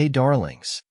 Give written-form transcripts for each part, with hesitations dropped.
Hey darlings.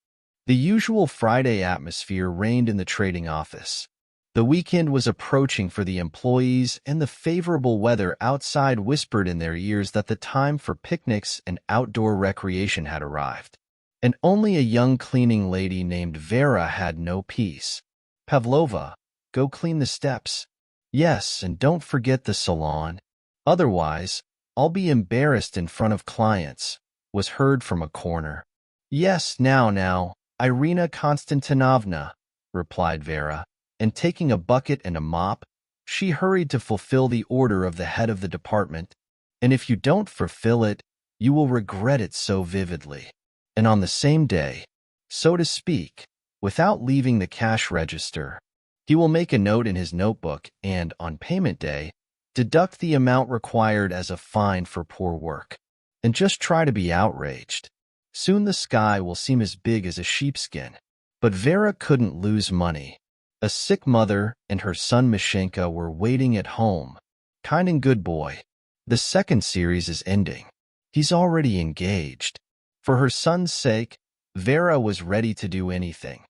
The usual Friday atmosphere reigned in the trading office. The weekend was approaching for the employees, and the favorable weather outside whispered in their ears that the time for picnics and outdoor recreation had arrived. And only a young cleaning lady named Vera had no peace. "Pavlova, go clean the steps. Yes, and don't forget the salon. Otherwise, I'll be embarrassed in front of clients," was heard from a corner. "Yes, now, Irina Konstantinovna," replied Vera, and taking a bucket and a mop, she hurried to fulfill the order of the head of the department. "And if you don't fulfill it, you will regret it so vividly." And on the same day, so to speak, without leaving the cash register, he will make a note in his notebook and, on payment day, deduct the amount required as a fine for poor work. And just try to be outraged. Soon the sky will seem as big as a sheepskin. But Vera couldn't lose money. A sick mother and her son Mishenka were waiting at home. Kind and good boy. The second series is ending. He's already engaged. For her son's sake, Vera was ready to do anything.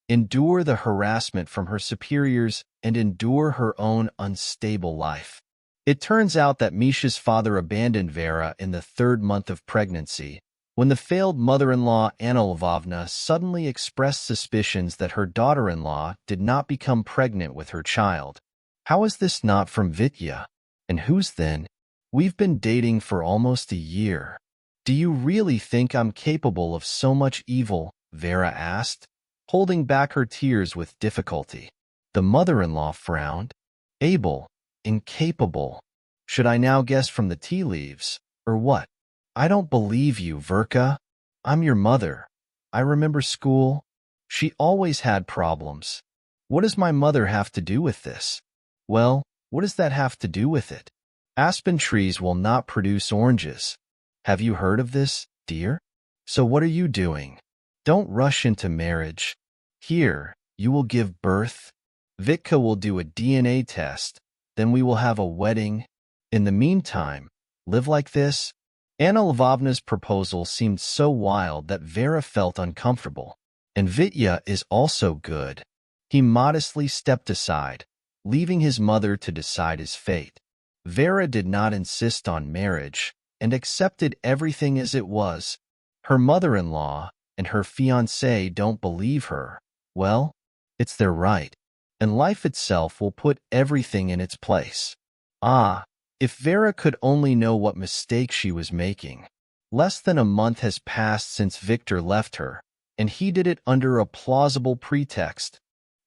Endure the harassment from her superiors and endure her own unstable life. It turns out that Misha's father abandoned Vera in the 3rd month of pregnancy, when the failed mother-in-law Anna Lvovna suddenly expressed suspicions that her daughter-in-law did not become pregnant with her child. How is this not from Vitya? And whose then? We've been dating for almost a year. Do you really think I'm capable of so much evil? Vera asked, holding back her tears with difficulty. The mother-in-law frowned. Able, incapable. Should I now guess from the tea leaves, or what? I don't believe you, Verka. I'm your mother. I remember school. She always had problems. What does my mother have to do with this? Well, what does that have to do with it? Aspen trees will not produce oranges. Have you heard of this, dear? So what are you doing? Don't rush into marriage. Here, you will give birth. Vitka will do a DNA test. Then we will have a wedding. In the meantime, live like this. Anna Lvovna's proposal seemed so wild that Vera felt uncomfortable. And Vitya is also good. He modestly stepped aside, leaving his mother to decide his fate. Vera did not insist on marriage and accepted everything as it was. Her mother-in-law and her fiancé don't believe her. Well, it's their right, and life itself will put everything in its place. Ah, if Vera could only know what mistake she was making. Less than a month has passed since Victor left her, and he did it under a plausible pretext.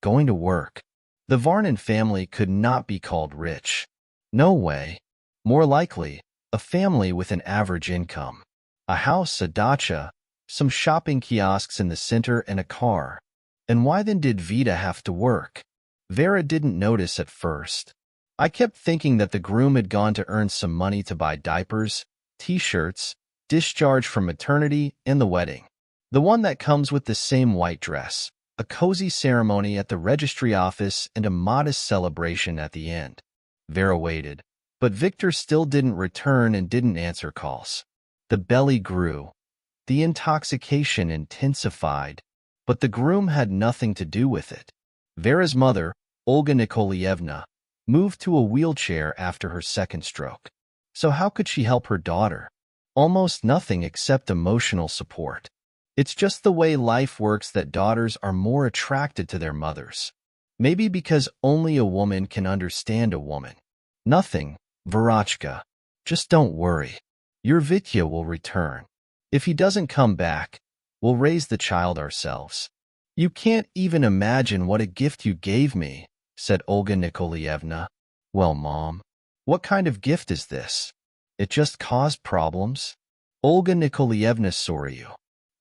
Going to work. The Varnin family could not be called rich. No way. More likely, a family with an average income. A house, a dacha, some shopping kiosks in the center, and a car. And why then did Vita have to work? Vera didn't notice at first. I kept thinking that the groom had gone to earn some money to buy diapers, t-shirts, discharge from maternity, and the wedding. The one that comes with the same white dress, a cozy ceremony at the registry office, and a modest celebration at the end. Vera waited, but Victor still didn't return and didn't answer calls. The belly grew. The intoxication intensified, but the groom had nothing to do with it. Vera's mother, Olga Nikolaevna, moved to a wheelchair after her second stroke. So how could she help her daughter? Almost nothing except emotional support. It's just the way life works that daughters are more attracted to their mothers. Maybe because only a woman can understand a woman. Nothing, Verachka. Just don't worry. Your Vitya will return. If he doesn't come back, we'll raise the child ourselves. You can't even imagine what a gift you gave me, said Olga Nikolaevna. Well, Mom, what kind of gift is this? It just caused problems. Olga Nikolaevna, sorry you.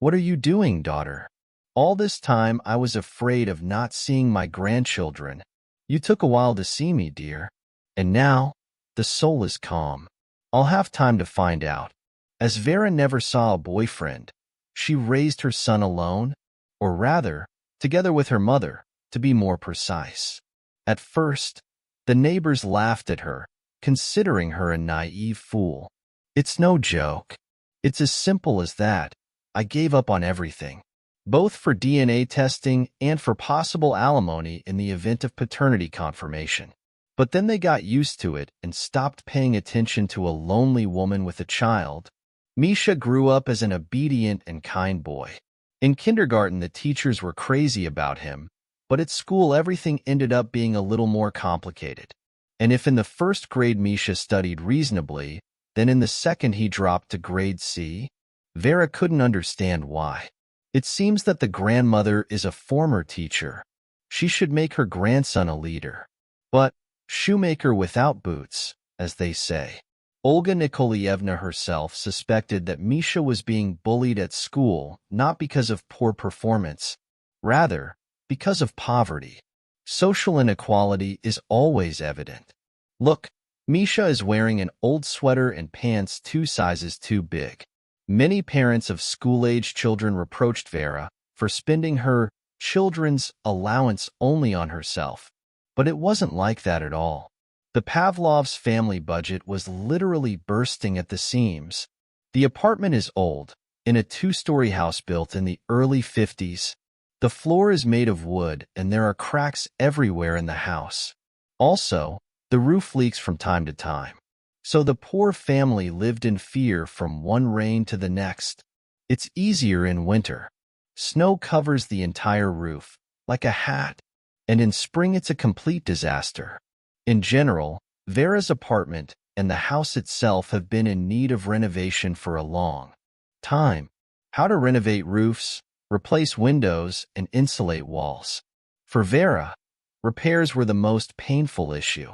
What are you doing, daughter? All this time I was afraid of not seeing my grandchildren. You took a while to see me, dear. And now, the soul is calm. I'll have time to find out. As Vera never saw a boyfriend, she raised her son alone, or rather, together with her mother, to be more precise. At first, the neighbors laughed at her, considering her a naive fool. It's no joke. It's as simple as that, I gave up on everything, both for DNA testing and for possible alimony in the event of paternity confirmation. But then they got used to it and stopped paying attention to a lonely woman with a child. Misha grew up as an obedient and kind boy. In kindergarten, the teachers were crazy about him, but at school everything ended up being a little more complicated. And if in the first grade Misha studied reasonably, then in the second he dropped to grade C. Vera couldn't understand why. It seems that the grandmother is a former teacher. She should make her grandson a leader. But shoemaker without boots, as they say. Olga Nikolaevna herself suspected that Misha was being bullied at school not because of poor performance, rather because of poverty. Social inequality is always evident. Look, Misha is wearing an old sweater and pants 2 sizes too big. Many parents of school-age children reproached Vera for spending her children's allowance only on herself. But it wasn't like that at all. The Pavlovs' family budget was literally bursting at the seams. The apartment is old, in a 2-story house built in the early 50s. The floor is made of wood and there are cracks everywhere in the house. Also, the roof leaks from time to time. So the poor family lived in fear from one rain to the next. It's easier in winter. Snow covers the entire roof, like a hat. And in spring it's a complete disaster. In general, Vera's apartment and the house itself have been in need of renovation for a long time. How to renovate roofs, replace windows, and insulate walls. For Vera, repairs were the most painful issue.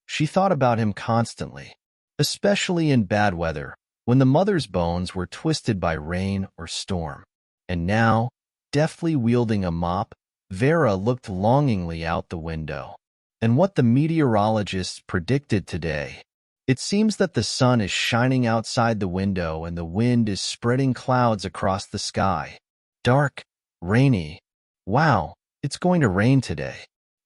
She thought about him constantly, especially in bad weather, when the mother's bones were twisted by rain or storm. And now, deftly wielding a mop, Vera looked longingly out the window. And what the meteorologists predicted today. It seems that the sun is shining outside the window and the wind is spreading clouds across the sky. Dark, rainy. Wow, it's going to rain today.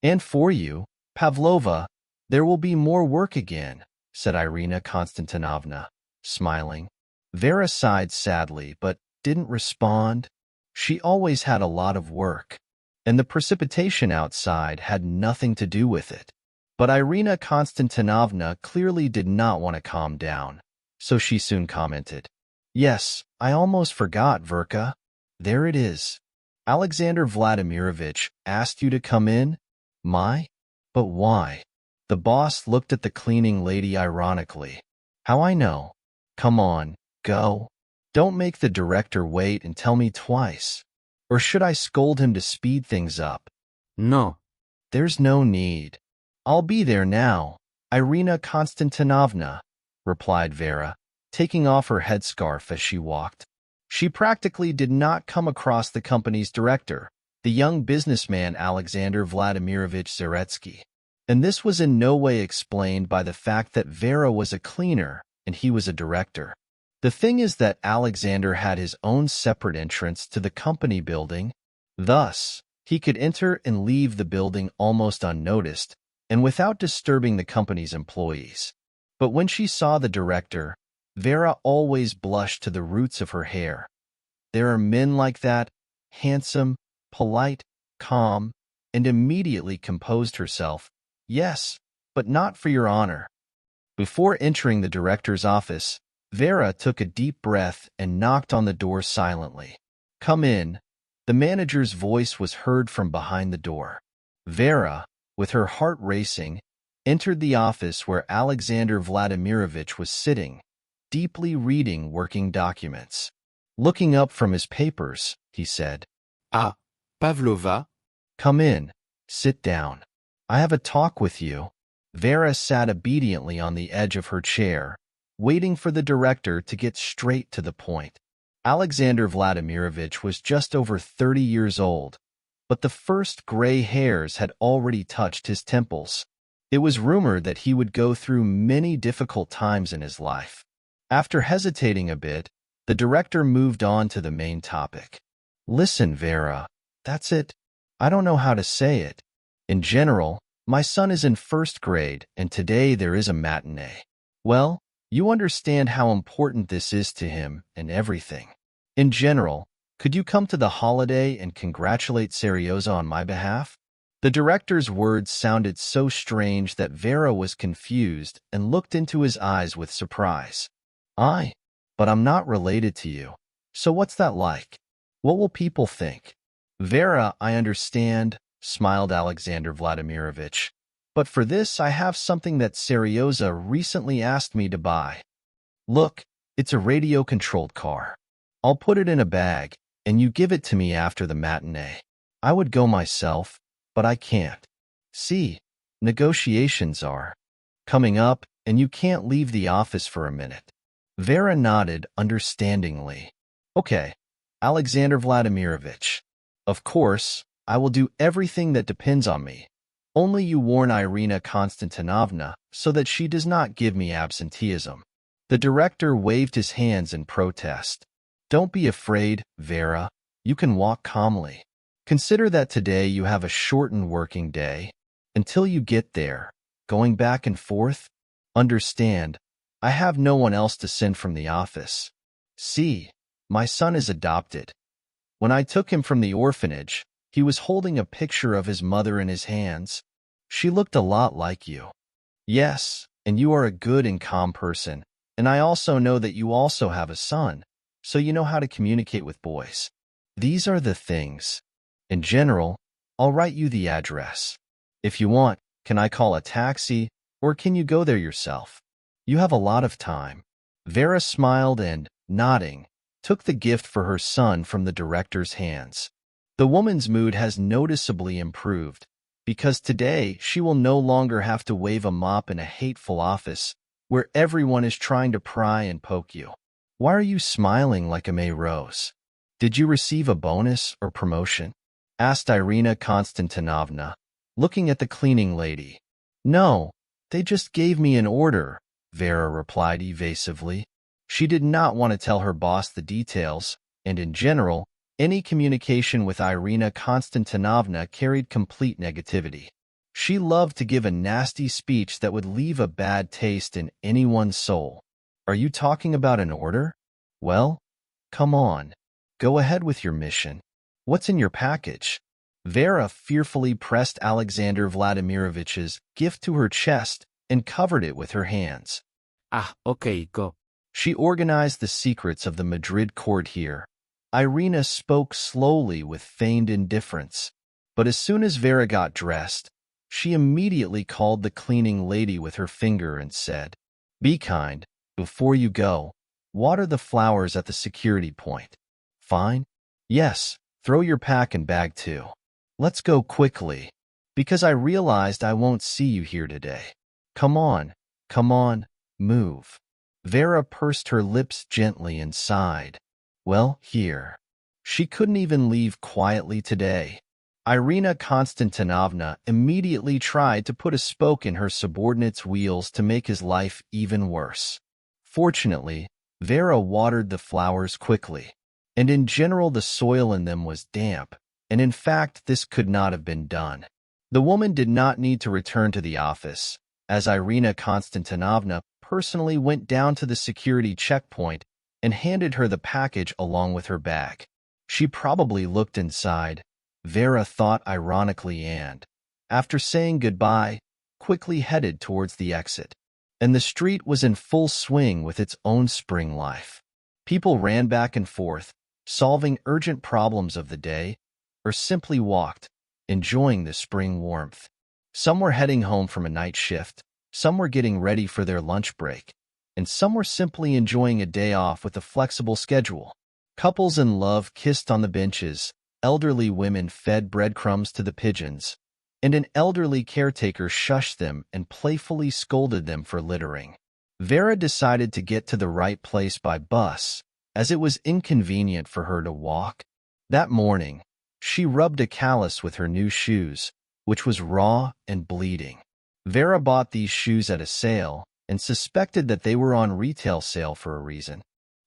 And for you, Pavlova, there will be more work again, said Irina Konstantinovna, smiling. Vera sighed sadly, but didn't respond. She always had a lot of work, and the precipitation outside had nothing to do with it. But Irina Konstantinovna clearly did not want to calm down, so she soon commented, "Yes, I almost forgot, Verka. There it is. Alexander Vladimirovich asked you to come in? My? But why?" The boss looked at the cleaning lady ironically. "How I know? Come on, go. Don't make the director wait and tell me twice. Or should I scold him to speed things up?" No. "There's no need. I'll be there now, Irina Konstantinovna," replied Vera, taking off her headscarf as she walked. She practically did not come across the company's director, the young businessman Alexander Vladimirovich Zaretsky. And this was in no way explained by the fact that Vera was a cleaner and he was a director. The thing is that Alexander had his own separate entrance to the company building. Thus, he could enter and leave the building almost unnoticed and without disturbing the company's employees. But when she saw the director, Vera always blushed to the roots of her hair. There are men like that, handsome, polite, calm, and immediately composed herself. "Yes, but not for your honor." Before entering the director's office, Vera took a deep breath and knocked on the door silently. "Come in." The manager's voice was heard from behind the door. Vera, with her heart racing, entered the office where Alexander Vladimirovich was sitting, deeply reading working documents. Looking up from his papers, he said, "Ah, Pavlova." "Come in. Sit down. I have a talk with you." Vera sat obediently on the edge of her chair, waiting for the director to get straight to the point. Alexander Vladimirovich was just over 30 years old, but the first gray hairs had already touched his temples. It was rumored that he would go through many difficult times in his life. After hesitating a bit, the director moved on to the main topic. "Listen, Vera, that's it. I don't know how to say it. In general, my son is in first grade, and today there is a matinee. Well, you understand how important this is to him and everything. In general, could you come to the holiday and congratulate Serioza on my behalf? The director's words sounded so strange that Vera was confused and looked into his eyes with surprise. But I'm not related to you. So what's that like? What will people think? Vera, I understand, smiled Alexander Vladimirovich. But for this, I have something that Serioza recently asked me to buy. Look, it's a radio-controlled car. I'll put it in a bag, and you give it to me after the matinee. I would go myself, but I can't. See, negotiations are coming up, and you can't leave the office for a minute. Vera nodded understandingly. Okay, Alexander Vladimirovich. Of course, I will do everything that depends on me. Only you warn Irina Konstantinovna so that she does not give me absenteeism. The director waved his hands in protest. Don't be afraid, Vera. You can walk calmly. Consider that today you have a shortened working day. Until you get there, going back and forth, understand, I have no one else to send from the office. See, my son is adopted. When I took him from the orphanage, he was holding a picture of his mother in his hands. She looked a lot like you. Yes, and you are a good and calm person, and I also know that you also have a son, so you know how to communicate with boys. These are the things. In general, I'll write you the address. If you want, can I call a taxi, or can you go there yourself? You have a lot of time. Vera smiled and, nodding, took the gift for her son from the director's hands. The woman's mood has noticeably improved, because today she will no longer have to wave a mop in a hateful office where everyone is trying to pry and poke you. Why are you smiling like a May Rose? Did you receive a bonus or promotion? Asked Irina Konstantinovna, looking at the cleaning lady. No, they just gave me an order, Vera replied evasively. She did not want to tell her boss the details, and in general, any communication with Irina Konstantinovna carried complete negativity. She loved to give a nasty speech that would leave a bad taste in anyone's soul. Are you talking about an order? Well, come on. Go ahead with your mission. What's in your package? Vera fearfully pressed Alexander Vladimirovich's gift to her chest and covered it with her hands. Okay, go. She organized the secrets of the Madrid court here. Irina spoke slowly with feigned indifference. But as soon as Vera got dressed, she immediately called the cleaning lady with her finger and said, Be kind. Before you go, water the flowers at the security point. Fine? Yes, throw your pack and bag too. Let's go quickly, because I realized I won't see you here today. Come on, move. Vera pursed her lips gently and sighed. Well, here. She couldn't even leave quietly today. Irina Konstantinovna immediately tried to put a spoke in her subordinate's wheels to make his life even worse. Fortunately, Vera watered the flowers quickly, and in general the soil in them was damp, and in fact this could not have been done. The woman did not need to return to the office, as Irina Konstantinovna personally went down to the security checkpoint and handed her the package along with her bag. She probably looked inside, Vera thought ironically, and, after saying goodbye, quickly headed towards the exit. And the street was in full swing with its own spring life. People ran back and forth, solving urgent problems of the day, or simply walked, enjoying the spring warmth. Some were heading home from a night shift, some were getting ready for their lunch break, and some were simply enjoying a day off with a flexible schedule. Couples in love kissed on the benches, elderly women fed breadcrumbs to the pigeons, and an elderly caretaker shushed them and playfully scolded them for littering. Vera decided to get to the right place by bus, as it was inconvenient for her to walk. That morning, she rubbed a callus with her new shoes, which was raw and bleeding. Vera bought these shoes at a sale and suspected that they were on retail sale for a reason,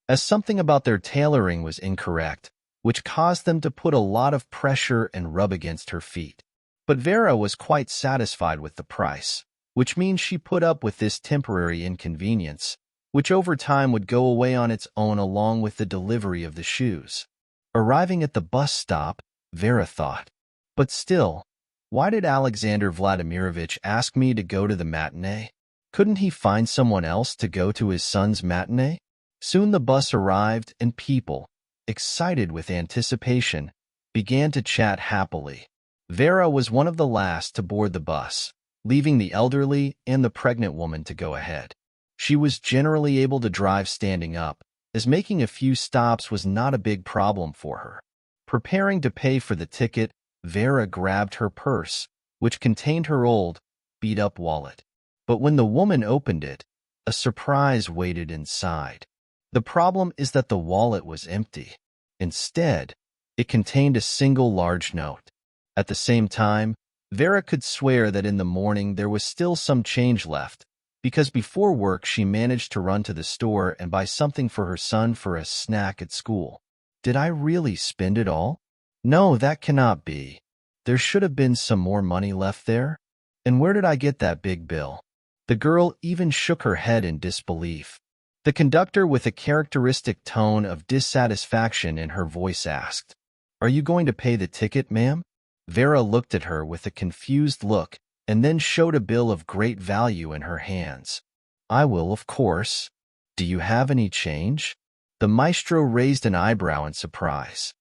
as something about their tailoring was incorrect, which caused them to put a lot of pressure and rub against her feet. But Vera was quite satisfied with the price, which means she put up with this temporary inconvenience, which over time would go away on its own along with the delivery of the shoes. Arriving at the bus stop, Vera thought, but still, why did Alexander Vladimirovich ask me to go to the matinee? Couldn't he find someone else to go to his son's matinee? Soon the bus arrived and people, excited with anticipation, began to chat happily. Vera was one of the last to board the bus, leaving the elderly and the pregnant woman to go ahead. She was generally able to drive standing up, as making a few stops was not a big problem for her. Preparing to pay for the ticket, Vera grabbed her purse, which contained her old, beat-up wallet. But when the woman opened it, a surprise waited inside. The problem is that the wallet was empty. Instead, it contained a single large note. At the same time, Vera could swear that in the morning there was still some change left, because before work she managed to run to the store and buy something for her son for a snack at school. Did I really spend it all? No, that cannot be. There should have been some more money left there. And where did I get that big bill? The girl even shook her head in disbelief. The conductor, with a characteristic tone of dissatisfaction in her voice, asked, "Are you going to pay the ticket, ma'am?" Vera looked at her with a confused look and then showed a bill of great value in her hands. "I will, of course. Do you have any change?" The maestro raised an eyebrow in surprise.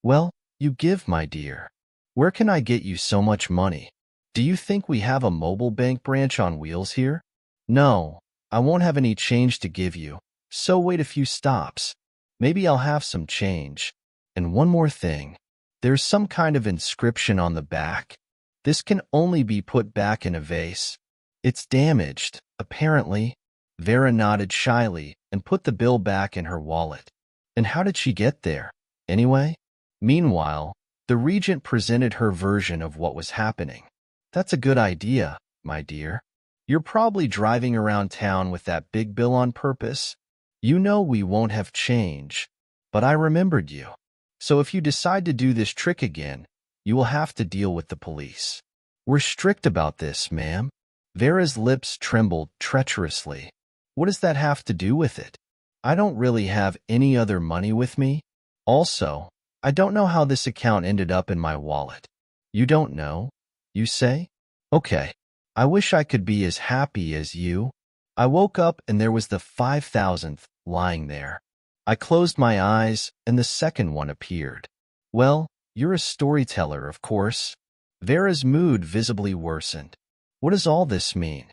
"Well, you give, my dear. Where can I get you so much money? Do you think we have a mobile bank branch on wheels here? No, I won't have any change to give you, so wait a few stops. Maybe I'll have some change. And one more thing. There's some kind of inscription on the back. This can only be put back in a vase. It's damaged, apparently." Vera nodded shyly and put the bill back in her wallet. And how did she get there, anyway? Meanwhile, the regent presented her version of what was happening. "That's a good idea, my dear. You're probably driving around town with that big bill on purpose. You know we won't have change, but I remembered you. So if you decide to do this trick again, you will have to deal with the police. We're strict about this, ma'am." Vera's lips trembled treacherously. "What does that have to do with it? I don't really have any other money with me. Also, I don't know how this account ended up in my wallet." "You don't know, you say? Okay. I wish I could be as happy as you." I woke up and there was the 5,000th lying there. I closed my eyes and the second one appeared. "Well, you're a storyteller, of course." Vera's mood visibly worsened. What does all this mean?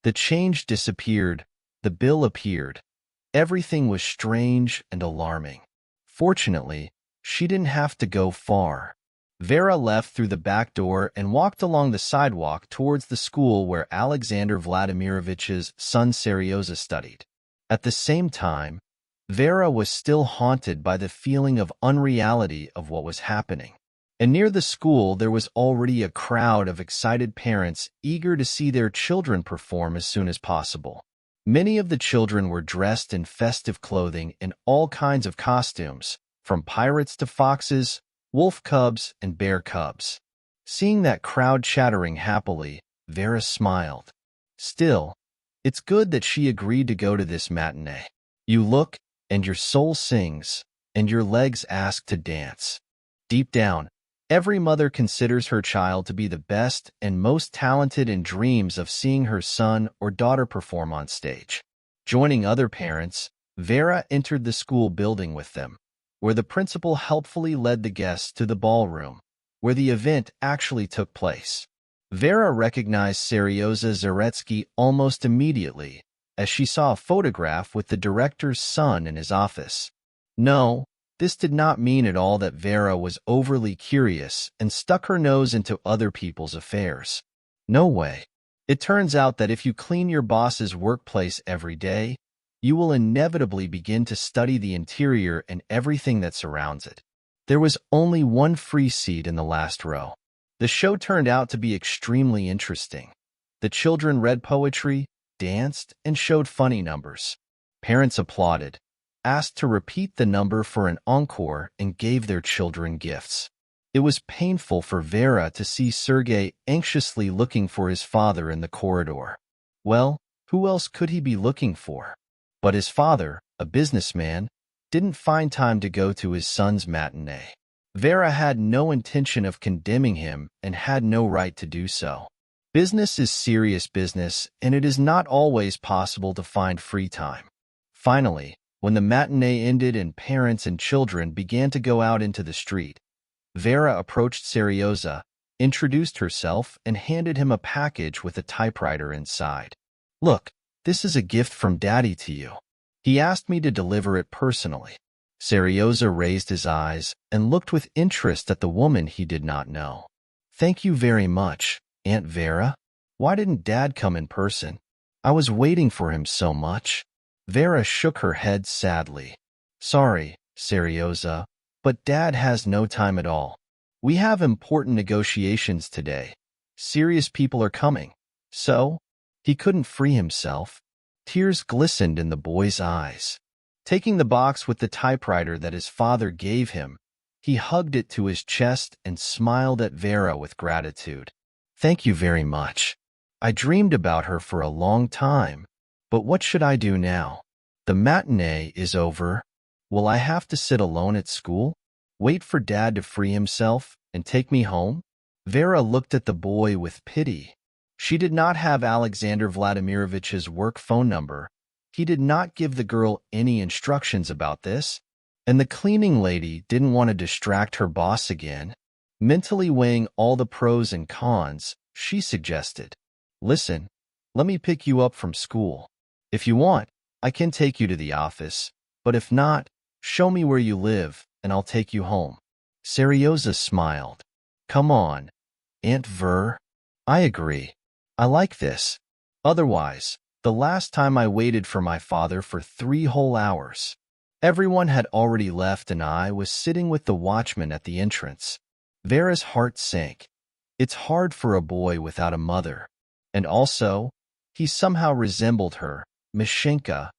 The change disappeared. The bill appeared. Everything was strange and alarming. Fortunately, she didn't have to go far. Vera left through the back door and walked along the sidewalk towards the school where Alexander Vladimirovich's son Seryoza studied. At the same time, Vera was still haunted by the feeling of unreality of what was happening. And near the school there was already a crowd of excited parents eager to see their children perform as soon as possible. Many of the children were dressed in festive clothing in all kinds of costumes, from pirates to foxes, wolf cubs, and bear cubs. Seeing that crowd chattering happily, Vera smiled. Still, it's good that she agreed to go to this matinee. You look, and your soul sings, and your legs ask to dance. Deep down, every mother considers her child to be the best and most talented and dreams of seeing her son or daughter perform on stage. Joining other parents, Vera entered the school building with them, where the principal helpfully led the guests to the ballroom, where the event actually took place. Vera recognized Seryoza Zaretsky almost immediately, as she saw a photograph with the director's son in his office. No, this did not mean at all that Vera was overly curious and stuck her nose into other people's affairs. No way. It turns out that if you clean your boss's workplace every day, you will inevitably begin to study the interior and everything that surrounds it. There was only one free seat in the last row. The show turned out to be extremely interesting. The children read poetry, danced, and showed funny numbers. Parents applauded, asked to repeat the number for an encore, and gave their children gifts. It was painful for Vera to see Sergei anxiously looking for his father in the corridor. Well, who else could he be looking for? But his father, a businessman, didn't find time to go to his son's matinee. Vera had no intention of condemning him and had no right to do so. Business is serious business, and it is not always possible to find free time. Finally, when the matinee ended and parents and children began to go out into the street, Vera approached Serioza, introduced herself, and handed him a package with a typewriter inside. "Look, this is a gift from Daddy to you. He asked me to deliver it personally." Serioza raised his eyes and looked with interest at the woman he did not know. "Thank you very much, Aunt Vera. Why didn't Dad come in person? I was waiting for him so much." Vera shook her head sadly. "Sorry, Serioza, but Dad has no time at all. We have important negotiations today. Serious people are coming. So, he couldn't free himself." Tears glistened in the boy's eyes. Taking the box with the typewriter that his father gave him, he hugged it to his chest and smiled at Vera with gratitude. "Thank you very much. I dreamed about her for a long time. But what should I do now? The matinee is over. Will I have to sit alone at school? Wait for Dad to free himself and take me home?" Vera looked at the boy with pity. She did not have Alexander Vladimirovich's work phone number. He did not give the girl any instructions about this, and the cleaning lady didn't want to distract her boss again. Mentally weighing all the pros and cons, she suggested, "Listen, let me pick you up from school. If you want, I can take you to the office, but if not, show me where you live, and I'll take you home." Serioza smiled. "Come on, Aunt Ver. I agree. I like this. Otherwise, the last time I waited for my father for 3 whole hours. Everyone had already left and I was sitting with the watchman at the entrance." Vera's heart sank. It's hard for a boy without a mother. And also, he somehow resembled her, Mishenka,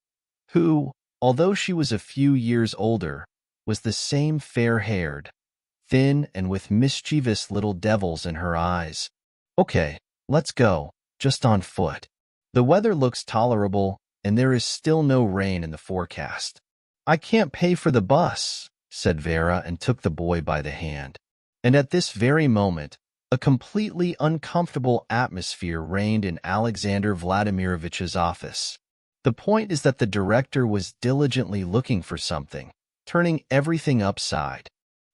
who, although she was a few years older, was the same fair-haired, thin and with mischievous little devils in her eyes. "Okay, let's go, just on foot. The weather looks tolerable, and there is still no rain in the forecast." "I can't pay for the bus," said Vera and took the boy by the hand. And at this very moment, a completely uncomfortable atmosphere reigned in Alexander Vladimirovich's office. The point is that the director was diligently looking for something, turning everything upside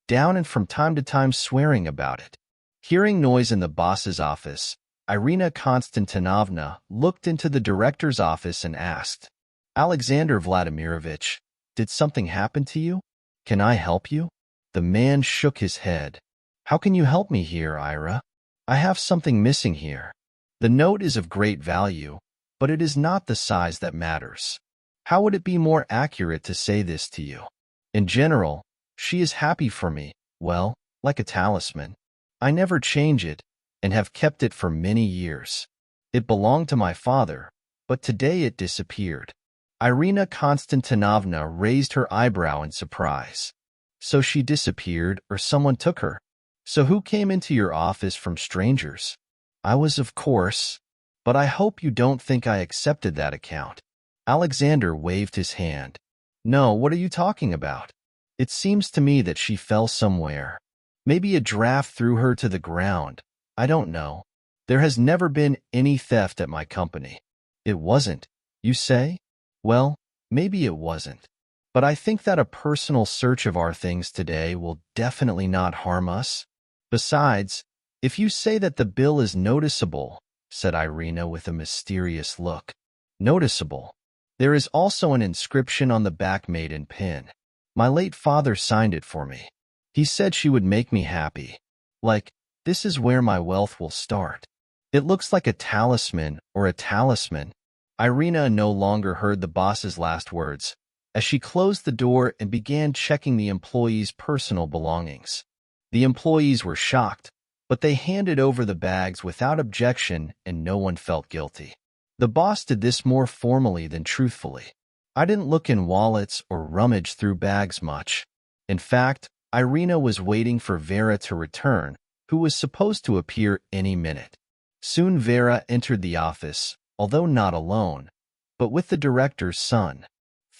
down and from time to time swearing about it. Hearing noise in the boss's office, Irina Konstantinovna looked into the director's office and asked, "Alexander Vladimirovich, did something happen to you? Can I help you?" The man shook his head. "How can you help me here, Ira? I have something missing here. The note is of great value, but it is not the size that matters. How would it be more accurate to say this to you? In general, she is happy for me, well, like a talisman. I never change it, and have kept it for many years. It belonged to my father, but today it disappeared." Irina Konstantinovna raised her eyebrow in surprise. "So she disappeared, or someone took her? So who came into your office from strangers?" "I was, of course, but I hope you don't think I accepted that account." Alexander waved his hand. "No, what are you talking about? It seems to me that she fell somewhere. Maybe a draft threw her to the ground. I don't know. There has never been any theft at my company." "It wasn't, you say?" "Well, maybe it wasn't. But I think that a personal search of our things today will definitely not harm us. Besides, if you say that the bill is noticeable," said Irina with a mysterious look. "Noticeable. There is also an inscription on the back made in pen. My late father signed it for me. He said she would make me happy. Like, this is where my wealth will start. It looks like a talisman or a talisman." Irina no longer heard the boss's last words, as she closed the door and began checking the employees' personal belongings. The employees were shocked, but they handed over the bags without objection and no one felt guilty. The boss did this more formally than truthfully. "I didn't look in wallets or rummage through bags much. In fact, Irina was waiting for Vera to return, who was supposed to appear any minute." Soon Vera entered the office, although not alone, but with the director's son.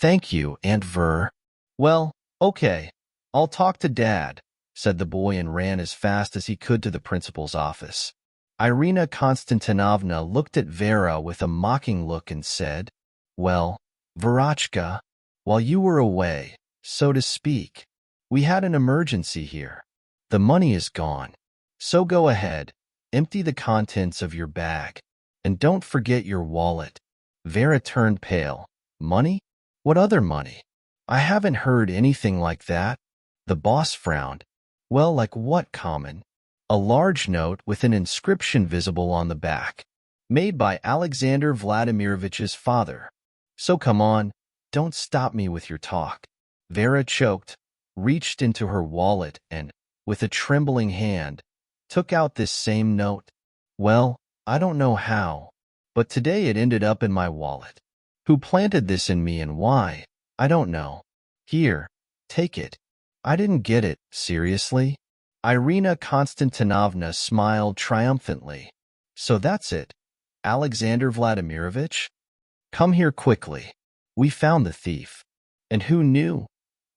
Thank you, Aunt Ver. Well, okay. I'll talk to Dad, said the boy and ran as fast as he could to the principal's office. Irina Konstantinovna looked at Vera with a mocking look and said, Well, Verachka, while you were away, so to speak, we had an emergency here. The money is gone. So go ahead, empty the contents of your bag. And don't forget your wallet. Vera turned pale. Money? What other money? I haven't heard anything like that. The boss frowned. Well, like what, Common? A large note with an inscription visible on the back, made by Alexander Vladimirovich's father. So come on, don't stop me with your talk. Vera choked, reached into her wallet and, with a trembling hand, took out this same note. Well, I don't know how, but today it ended up in my wallet. Who planted this in me and why? I don't know. Here, take it. I didn't get it, seriously? Irina Konstantinovna smiled triumphantly. So that's it, Alexander Vladimirovich? Come here quickly. We found the thief. And who knew?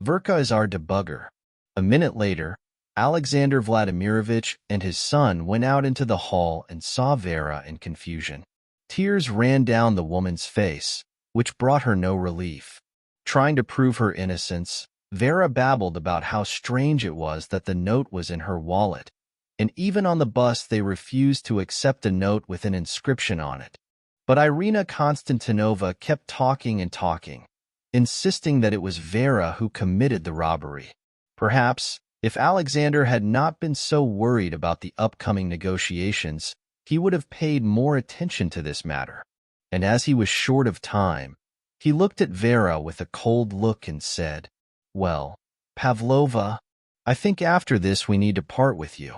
Verka is our debugger. A minute later, Alexander Vladimirovich and his son went out into the hall and saw Vera in confusion. Tears ran down the woman's face, which brought her no relief. Trying to prove her innocence, Vera babbled about how strange it was that the note was in her wallet, and even on the bus they refused to accept a note with an inscription on it. But Irina Konstantinova kept talking and talking, insisting that it was Vera who committed the robbery. Perhaps, if Alexander had not been so worried about the upcoming negotiations, he would have paid more attention to this matter. And as he was short of time, he looked at Vera with a cold look and said, Well, Pavlova, I think after this we need to part with you.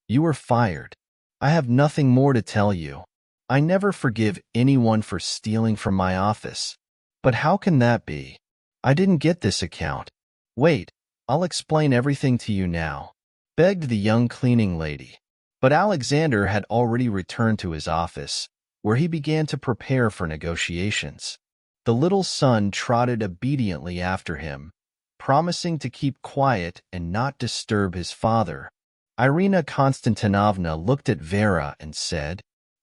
You are fired. I have nothing more to tell you. I never forgive anyone for stealing from my office. But how can that be? I didn't get this account. Wait, I'll explain everything to you now, begged the young cleaning lady. But Alexander had already returned to his office, where he began to prepare for negotiations. The little son trotted obediently after him, promising to keep quiet and not disturb his father. Irina Konstantinovna looked at Vera and said,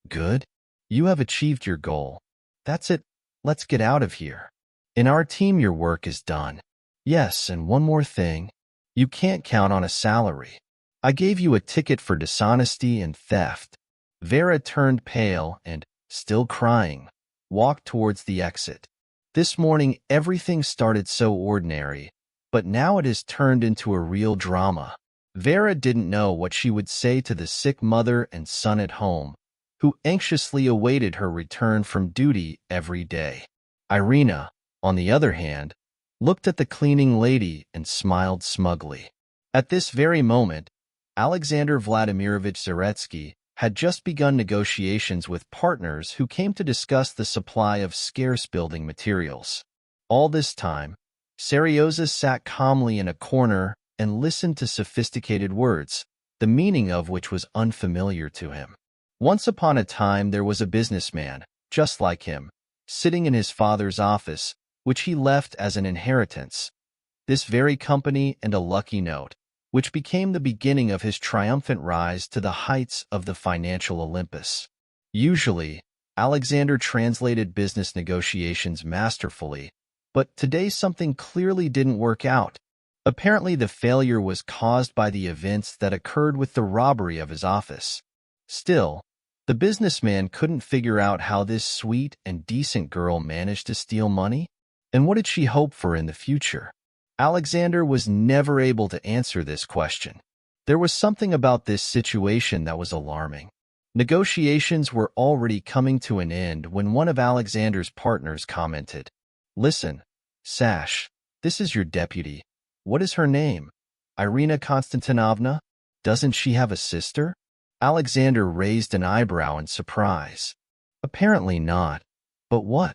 Good. You have achieved your goal. That's it. Let's get out of here. In our team, your work is done. Yes, and one more thing. You can't count on a salary. I gave you a ticket for dishonesty and theft. Vera turned pale and, still crying, walked towards the exit. This morning, everything started so ordinary, but now it has turned into a real drama. Vera didn't know what she would say to the sick mother and son at home, who anxiously awaited her return from duty every day. Irina, on the other hand, looked at the cleaning lady and smiled smugly. At this very moment, Alexander Vladimirovich Zaretsky had just begun negotiations with partners who came to discuss the supply of scarce building materials. All this time, Seryoza sat calmly in a corner and listened to sophisticated words, the meaning of which was unfamiliar to him. Once upon a time there was a businessman, just like him, sitting in his father's office, which he left as an inheritance. This very company and a lucky note, which became the beginning of his triumphant rise to the heights of the financial Olympus. Usually, Alexander translated business negotiations masterfully, but today something clearly didn't work out. Apparently the failure was caused by the events that occurred with the robbery of his office. Still, the businessman couldn't figure out how this sweet and decent girl managed to steal money, and what did she hope for in the future? Alexander was never able to answer this question. There was something about this situation that was alarming. Negotiations were already coming to an end when one of Alexander's partners commented, Listen, Sash, this is your deputy. What is her name? Irina Konstantinovna? Doesn't she have a sister? Alexander raised an eyebrow in surprise. Apparently not. But what?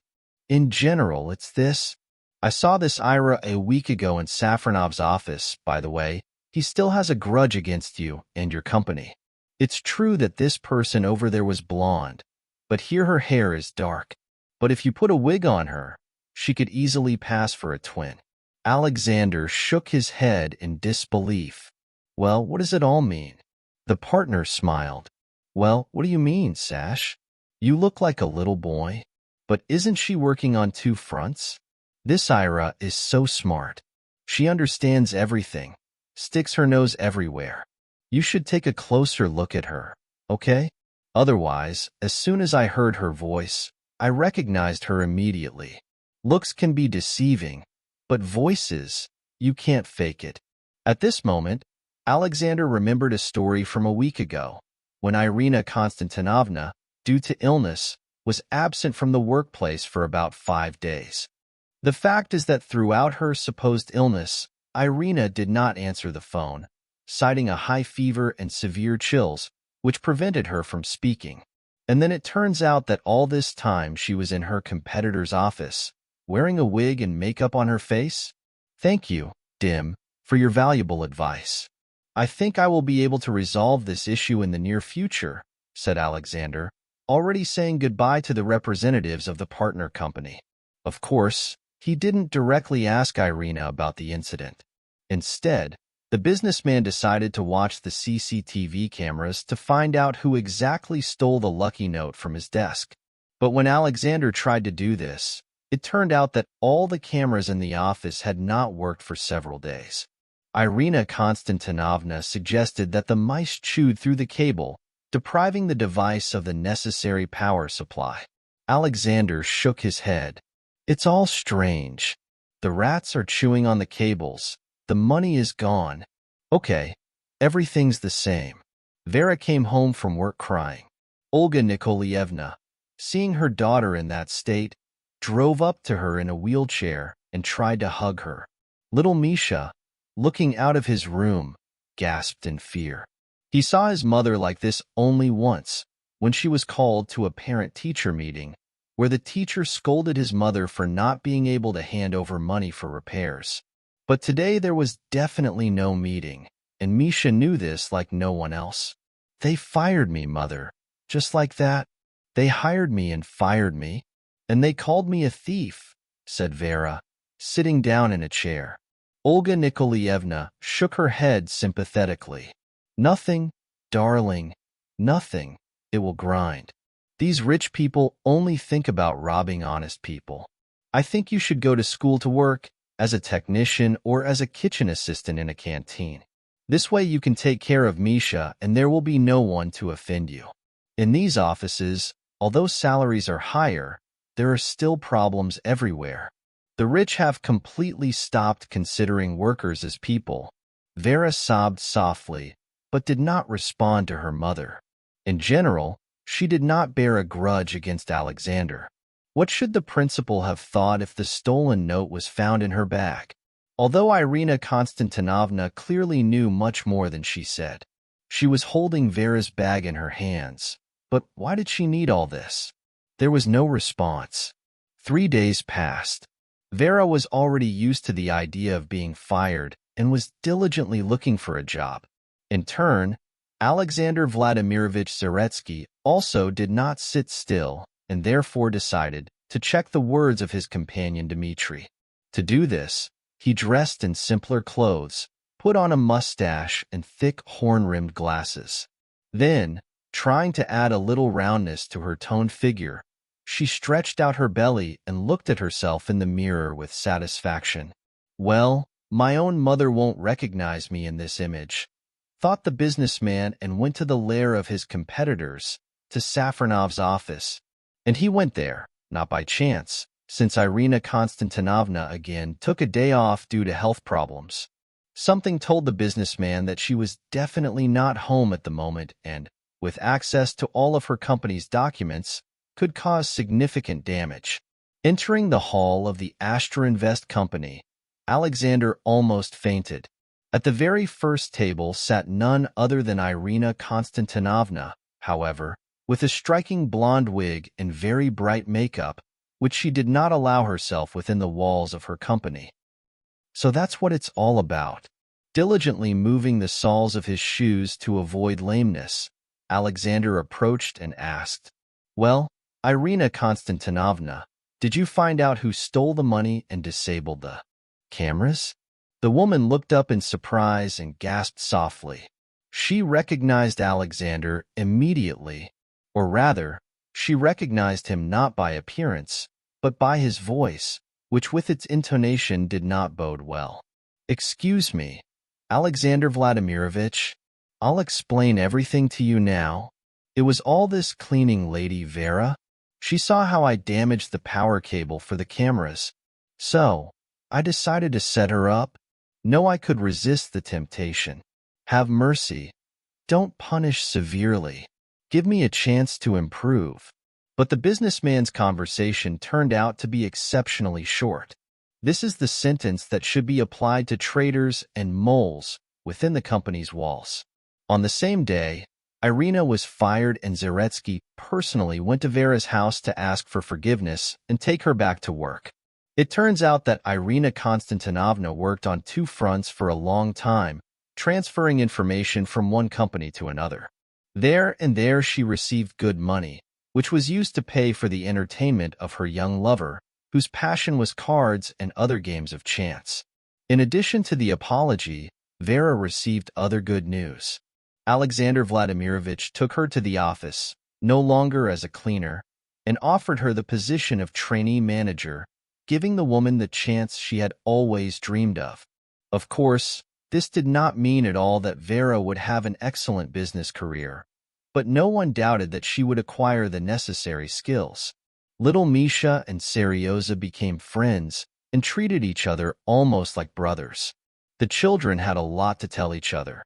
In general, it's this. I saw this Ira a week ago in Safronov's office, by the way. He still has a grudge against you and your company. It's true that this person over there was blonde, but here her hair is dark. But if you put a wig on her, She could easily pass for a twin. Alexander shook his head in disbelief. Well, what does it all mean? The partner smiled. Well, what do you mean, Sash? You look like a little boy. But isn't she working on two fronts? This Ira is so smart. She understands everything, sticks her nose everywhere. You should take a closer look at her, okay? Otherwise, as soon as I heard her voice, I recognized her immediately. Looks can be deceiving, but voices, you can't fake it. At this moment, Alexander remembered a story from a week ago, when Irina Konstantinovna, due to illness, was absent from the workplace for about 5 days. The fact is that throughout her supposed illness, Irina did not answer the phone, citing a high fever and severe chills, which prevented her from speaking. And then it turns out that all this time she was in her competitor's office, wearing a wig and makeup on her face? Thank you, Dim, for your valuable advice. I think I will be able to resolve this issue in the near future, said Alexander, already saying goodbye to the representatives of the partner company. Of course, he didn't directly ask Irina about the incident. Instead, the businessman decided to watch the CCTV cameras to find out who exactly stole the lucky note from his desk. But when Alexander tried to do this, it turned out that all the cameras in the office had not worked for several days. Irina Konstantinovna suggested that the mice chewed through the cable, depriving the device of the necessary power supply. Alexander shook his head. It's all strange. The rats are chewing on the cables. The money is gone. Okay, everything's the same. Vera came home from work crying. Olga Nikolaevna, seeing her daughter in that state, drove up to her in a wheelchair and tried to hug her. Little Misha, looking out of his room, gasped in fear. He saw his mother like this only once, when she was called to a parent-teacher meeting, where the teacher scolded his mother for not being able to hand over money for repairs. But today there was definitely no meeting, and Misha knew this like no one else. They fired me, Mother. Just like that. They hired me and fired me. And they called me a thief, said Vera, sitting down in a chair. Olga Nikolaevna shook her head sympathetically. Nothing, darling, nothing. It will grind. These rich people only think about robbing honest people. I think you should go to school to work, as a technician or as a kitchen assistant in a canteen. This way you can take care of Misha and there will be no one to offend you. In these offices, although salaries are higher, there are still problems everywhere. The rich have completely stopped considering workers as people. Vera sobbed softly, but did not respond to her mother. In general, she did not bear a grudge against Alexander. What should the principal have thought if the stolen note was found in her bag? Although Irina Konstantinovna clearly knew much more than she said. She was holding Vera's bag in her hands. But why did she need all this? There was no response. 3 days passed. Vera was already used to the idea of being fired and was diligently looking for a job. In turn, Alexander Vladimirovich Zaretsky also did not sit still and therefore decided to check the words of his companion Dmitri. To do this, he dressed in simpler clothes, put on a mustache and thick horn-rimmed glasses. Then, trying to add a little roundness to her toned figure, she stretched out her belly and looked at herself in the mirror with satisfaction. Well, my own mother won't recognize me in this image, thought the businessman, and went to the lair of his competitors, to Safronov's office. And he went there, not by chance, since Irina Konstantinovna again took a day off due to health problems. Something told the businessman that she was definitely not home at the moment and, with access to all of her company's documents, could cause significant damage. Entering the hall of the Astra Invest Company, Alexander almost fainted. At the very first table sat none other than Irina Konstantinovna, however, with a striking blonde wig and very bright makeup, which she did not allow herself within the walls of her company. So that's what it's all about. Diligently moving the soles of his shoes to avoid lameness, Alexander approached and asked, "Well, Irina Konstantinovna, Did you find out who stole the money and disabled the cameras? The woman looked up in surprise and gasped softly. She recognized Alexander immediately, or rather, she recognized him not by appearance, but by his voice, which with its intonation did not bode well. "Excuse me, Alexander Vladimirovich, I'll explain everything to you now. It was all this cleaning lady Vera. She saw how I damaged the power cable for the cameras. So, I decided to set her up. Know I could resist the temptation. Have mercy. Don't punish severely. Give me a chance to improve." But the businessman's conversation turned out to be exceptionally short. This is the sentence that should be applied to traitors and moles within the company's walls. On the same day, Irina was fired and Zaretsky personally went to Vera's house to ask for forgiveness and take her back to work. It turns out that Irina Konstantinovna worked on two fronts for a long time, transferring information from one company to another. There she received good money, which was used to pay for the entertainment of her young lover, whose passion was cards and other games of chance. In addition to the apology, Vera received other good news. Alexander Vladimirovich took her to the office, no longer as a cleaner, and offered her the position of trainee manager, giving the woman the chance she had always dreamed of. Of course, this did not mean at all that Vera would have an excellent business career, but no one doubted that she would acquire the necessary skills. Little Misha and Seryoza became friends and treated each other almost like brothers. The children had a lot to tell each other,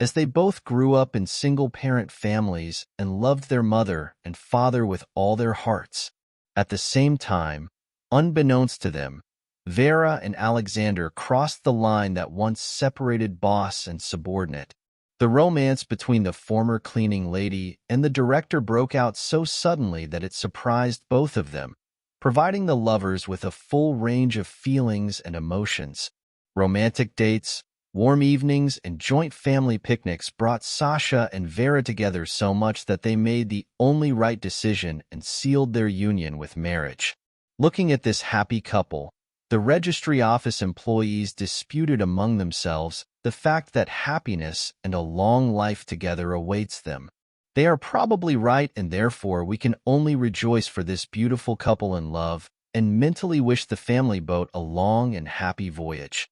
as they both grew up in single-parent families and loved their mother and father with all their hearts. At the same time, unbeknownst to them, Vera and Alexander crossed the line that once separated boss and subordinate. The romance between the former cleaning lady and the director broke out so suddenly that it surprised both of them, providing the lovers with a full range of feelings and emotions. Romantic dates, warm evenings, and joint family picnics brought Sasha and Vera together so much that they made the only right decision and sealed their union with marriage. Looking at this happy couple, the registry office employees disputed among themselves the fact that happiness and a long life together awaits them. They are probably right, and therefore we can only rejoice for this beautiful couple in love and mentally wish the family boat a long and happy voyage.